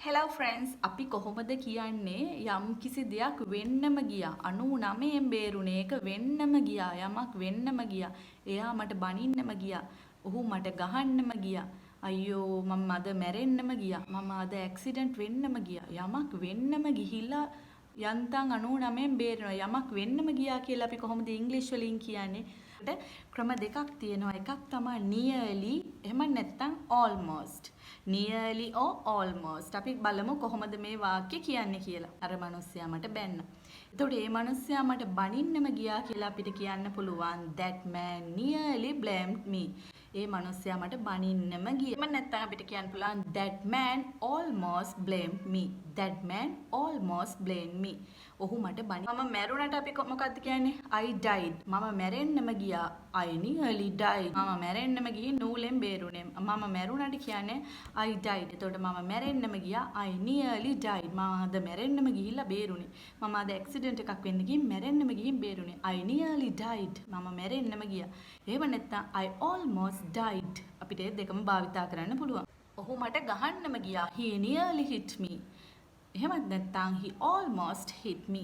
Hello friends අපි කොහොමද කියන්නේ යම් කිසි දෙයක් වෙන්නම ගියා 99න් බේරුණේ ඒක වෙන්නම ගියා යමක් වෙන්නම ගියා එයා මට බනින්නම ගියා ඔහු මට ගහන්නම ගියා අයියෝ මම අද මැරෙන්නම ගියා මම අද ඇක්සිඩන්ට් වෙන්නම ගියා යමක් වෙන්නම ගිහිල්ලා යන්තම් 99න් බේරෙනවා යමක් වෙන්නම ගියා කියලා අපි කොහොමද ඉංග්‍රීසි වලින් කියන්නේ ක්‍රම දෙකක් තියෙනවා එකක් තමයි nearly එහෙම නැත්නම් almost nearly or almost අපි බලමු කොහොමද මේ වාක්‍ය කියන්නේ කියලා අර මිනිස්සයා මට බැන්න. එතකොට මේ මිනිස්සයා මට බනින්නම ගියා කියලා අපිට කියන්න පුළුවන් that man nearly blamed me. ඒ මිනිස්සයා මට බනින්නම ගියා. එහෙම නැත්නම් අපිට කියන්න පුළුවන් that man almost blamed me. that man almost blamed me. ඔහු මට මම මැරුණට අපි මොකක්ද කියන්නේ I died මම මැරෙන්නම ගියා I nearly died මම මැරෙන්නම ගිහින් නූලෙන් බේරුණේ මම මැරුණට කියන්නේ I died එතකොට මම මැරෙන්නම ගියා I nearly died මම අද මැරෙන්නම ගිහිල්ලා බේරුණේ මම අද ඇක්සිඩන්ට් එකක් වෙන්න ගිහින් මැරෙන්නම ගිහින් බේරුණේ I nearly died මම මැරෙන්නම ගියා එහෙම නැත්නම් I almost died අපිට දෙකම භාවිතා කරන්න පුළුවන් ඔහු මට ගහන්නම ගියා he nearly hit me එහෙමත් නැත්නම් he almost hit me